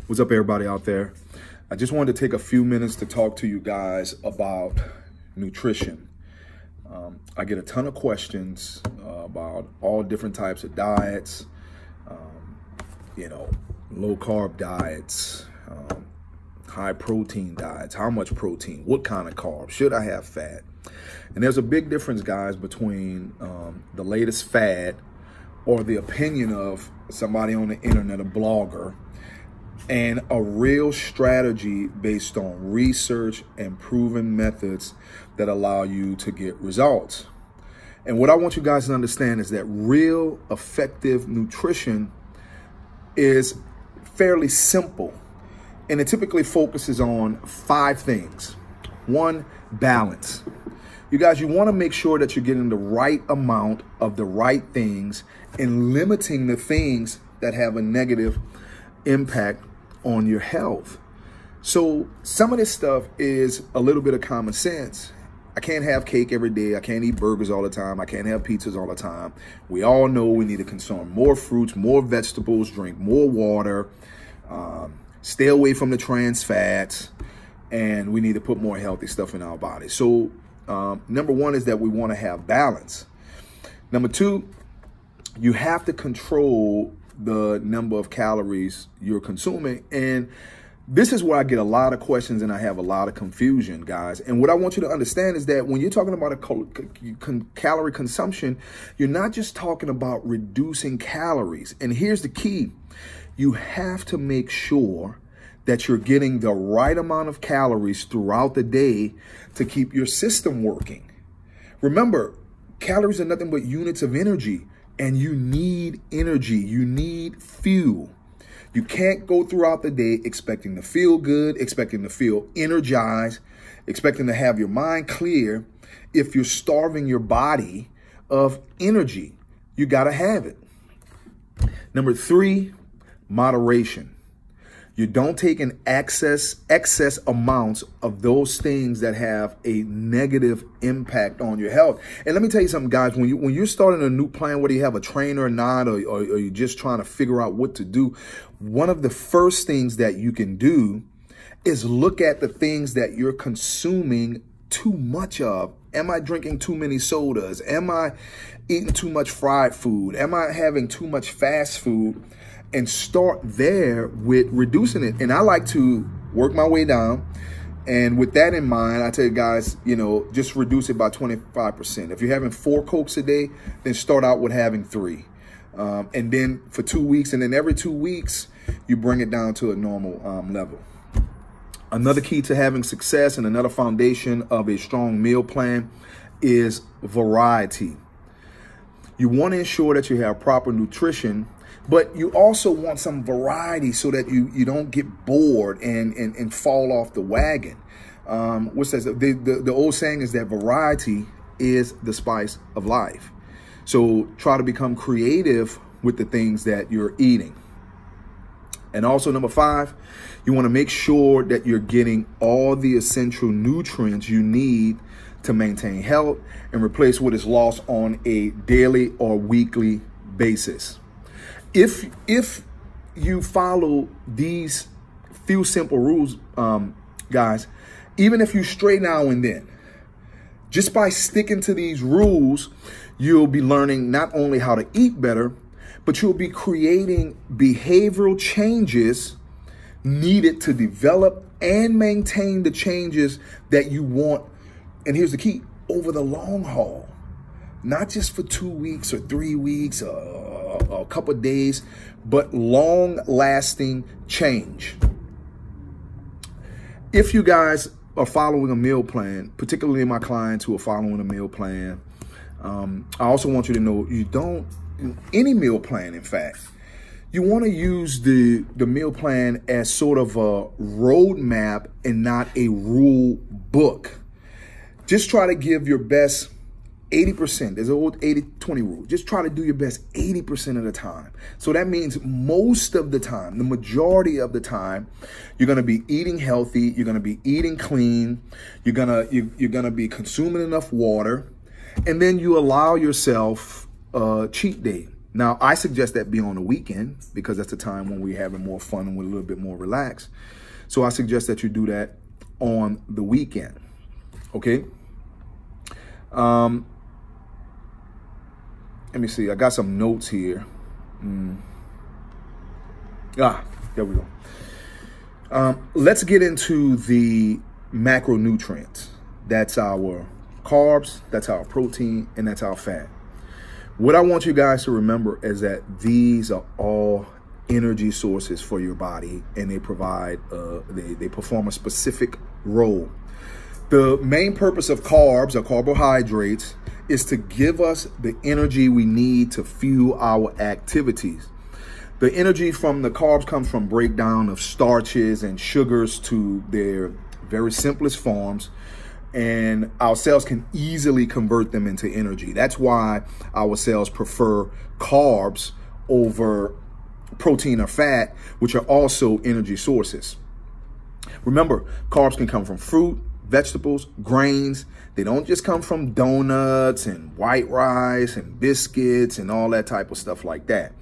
What's up, everybody out there? I just wanted to take a few minutes to talk to you guys about nutrition. I get a ton of questions about all different types of diets, low carb diets, high protein diets, how much protein, what kind of carbs, should I have fat? And there's a big difference, guys, between the latest fad or the opinion of somebody on the internet, a blogger, and a real strategy based on research and proven methods that allow you to get results. And what I want you guys to understand is that real effective nutrition is fairly simple, and it typically focuses on 5 things. 1, balance. You guys, you want to make sure that you're getting the right amount of the right things and limiting the things that have a negative impact on your health. So some of this stuff is a little bit of common sense. I can't have cake every day. I can't eat burgers all the time. I can't have pizzas all the time. We all know we need to consume more fruits, more vegetables, drink more water, stay away from the trans fats, and we need to put more healthy stuff in our body. So number 1 is that we want to have balance. Number 2, you have to control the number of calories you're consuming. And this is where I get a lot of questions and I have a lot of confusion, guys. And what I want you to understand is that when you're talking about a calorie consumption, you're not just talking about reducing calories. And here's the key. You have to make sure that you're getting the right amount of calories throughout the day to keep your system working. Remember, calories are nothing but units of energy. And you need energy, you need fuel. You can't go throughout the day expecting to feel good, expecting to feel energized, expecting to have your mind clear if you're starving your body of energy. You gotta have it. Number 3, moderation. You don't take an excess amounts of those things that have a negative impact on your health. And let me tell you something, guys, when you're starting a new plan, whether you have a trainer or not, or you're just trying to figure out what to do, one of the first things that you can do is look at the things that you're consuming too much of. Am I drinking too many sodas? Am I eating too much fried food? Am I having too much fast food? And start there with reducing it. And I like to work my way down. And with that in mind, I tell you guys, just reduce it by 25%. If you're having 4 Cokes a day, then start out with having 3. And then for 2 weeks, and then every 2 weeks, you bring it down to a normal level. Another key to having success and another foundation of a strong meal plan is variety. You want to ensure that you have proper nutrition, but you also want some variety so that you don't get bored and fall off the wagon. The old saying is that variety is the spice of life. So try to become creative with the things that you're eating. And also number 5, you want to make sure that you're getting all the essential nutrients you need to maintain health and replace what is lost on a daily or weekly basis. If you follow these few simple rules, guys, even if you stray now and then, just by sticking to these rules, you'll be learning not only how to eat better, but you'll be creating behavioral changes needed to develop and maintain the changes that you want. And here's the key, over the long haul, not just for 2 weeks or 3 weeks or a couple of days, but long-lasting change. If you guys are following a meal plan, particularly my clients who are following a meal plan, I also want you to know any meal plan, in fact, you want to use the meal plan as sort of a roadmap and not a rule book. Just try to give your best 80%. There's an old 80-20 rule. Just try to do your best 80% of the time. So that means most of the time, the majority of the time, you're going to be eating healthy. You're going to be eating clean. You're going to be consuming enough water. And then you allow yourself a cheat day. Now, I suggest that be on the weekend because that's the time when we're having more fun and we're a little bit more relaxed. So I suggest that you do that on the weekend, okay? Let me see. I got some notes here. There we go. Let's get into the macronutrients. That's our carbs, that's our protein, and that's our fat. What I want you guys to remember is that these are all energy sources for your body, and they provide, they perform a specific role. The main purpose of carbs or carbohydrates is to give us the energy we need to fuel our activities. The energy from the carbs comes from breakdown of starches and sugars to their very simplest forms, and our cells can easily convert them into energy. That's why our cells prefer carbs over protein or fat, which are also energy sources. Remember, carbs can come from fruit, vegetables, grains. They don't just come from donuts and white rice and biscuits and all that type of stuff like that.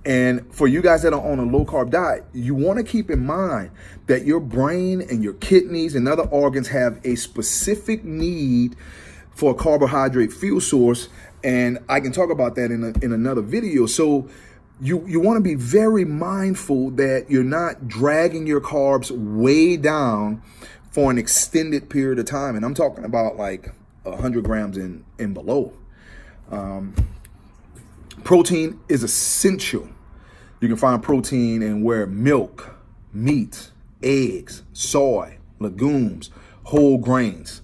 And for you guys that are on a low carb diet, you want to keep in mind that your brain and your kidneys and other organs have a specific need for a carbohydrate fuel source. And I can talk about that in another video. So you want to be very mindful that you're not dragging your carbs way down for an extended period of time. And I'm talking about like 100 grams and below. Protein is essential. You can find protein in where milk, meat, eggs, soy, legumes, whole grains,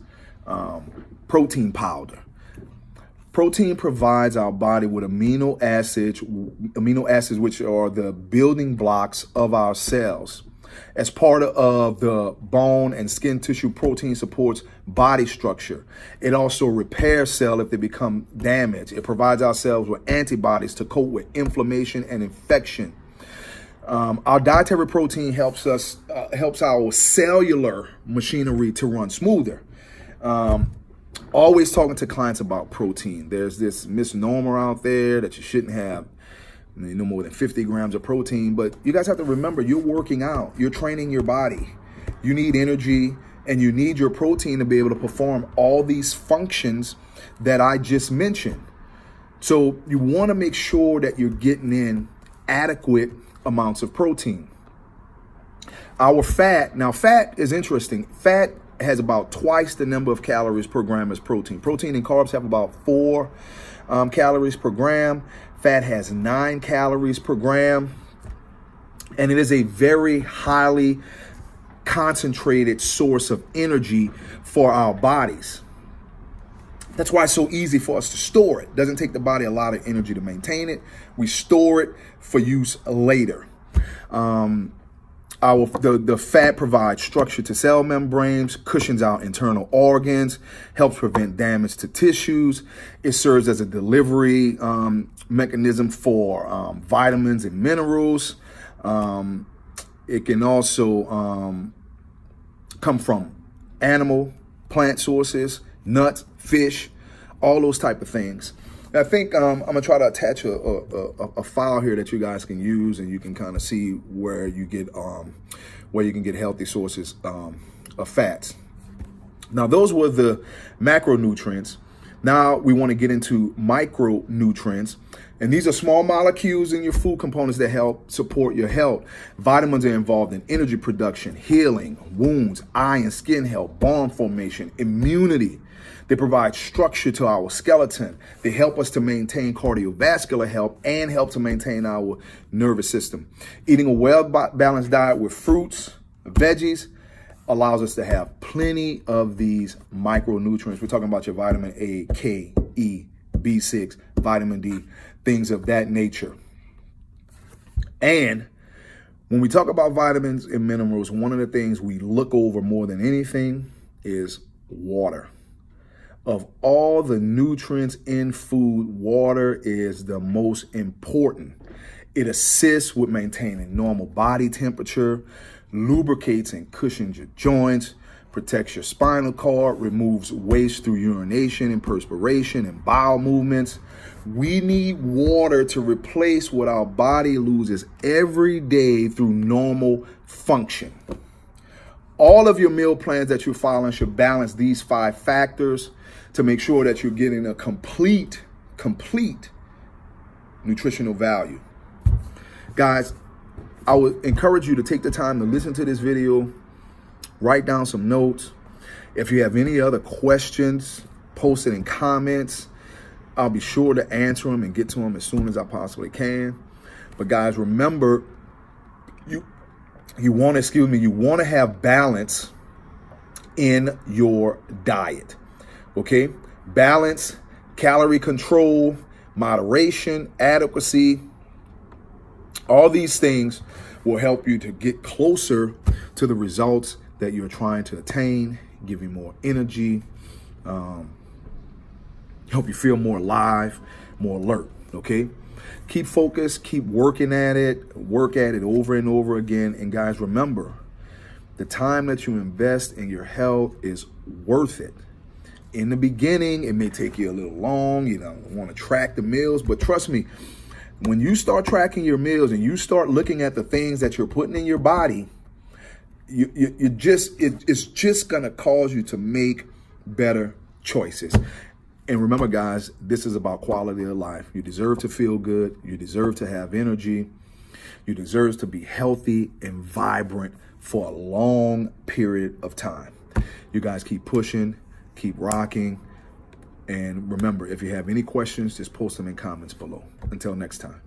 protein powder. Protein provides our body with amino acids, which are the building blocks of our cells. As part of the bone and skin tissue, protein supports body structure. It also repairs cells if they become damaged. It provides our cells with antibodies to cope with inflammation and infection. Our dietary protein helps our cellular machinery to run smoother. Always talking to clients about protein. There's this misnomer out there that you shouldn't have no more than 50 grams of protein, but you guys have to remember, you're working out, you're training your body. You need energy and you need your protein to be able to perform all these functions that I just mentioned. So you want to make sure that you're getting in adequate amounts of protein. Our fat, now fat is interesting. Fat has about twice the number of calories per gram as protein. Protein and carbs have about 4 calories per gram. Fat has 9 calories per gram. And it is a very highly concentrated source of energy for our bodies. That's why it's so easy for us to store it. It doesn't take the body a lot of energy to maintain it. We store it for use later. The fat provides structure to cell membranes, cushions out internal organs, helps prevent damage to tissues. It serves as a delivery mechanism for vitamins and minerals. It can also come from animal, plant sources, nuts, fish, all those type of things. I think I'm gonna try to attach a file here that you guys can use, and you can kind of see where you can get healthy sources of fats. Now, those were the macronutrients. Now we want to get into micronutrients, and these are small molecules in your food components that help support your health. Vitamins are involved in energy production, healing, wounds, eye and skin health, bone formation, immunity. They provide structure to our skeleton. They help us to maintain cardiovascular health and help to maintain our nervous system. Eating a well-balanced diet with fruits, veggies, allows us to have plenty of these micronutrients. We're talking about your vitamin A, K, E, B6, vitamin D, things of that nature. And when we talk about vitamins and minerals, one of the things we look over more than anything is water. Of all the nutrients in food, water is the most important. It assists with maintaining normal body temperature, lubricates and cushions your joints, protects your spinal cord, removes waste through urination and perspiration and bowel movements. We need water to replace what our body loses every day through normal function. All of your meal plans that you're following should balance these 5 factors to make sure that you're getting a complete nutritional value. Guys, I would encourage you to take the time to listen to this video, write down some notes. If you have any other questions, post it in comments. I'll be sure to answer them and get to them as soon as I possibly can. But guys, remember, you want to have balance in your diet. Okay? Balance, calorie control, moderation, adequacy. All these things will help you to get closer to the results that you're trying to attain, give you more energy, help you feel more alive, more alert, okay? Keep focused, keep working at it, work at it over and over again. And guys, remember, the time that you invest in your health is worth it. In the beginning, it may take you a little long, you don't want to track the meals, but trust me, when you start tracking your meals and you start looking at the things that you're putting in your body, it's just going to cause you to make better choices. And remember, guys, this is about quality of life. You deserve to feel good. You deserve to have energy. You deserve to be healthy and vibrant for a long period of time. You guys keep pushing, keep rocking. And remember, if you have any questions, just post them in comments below. Until next time.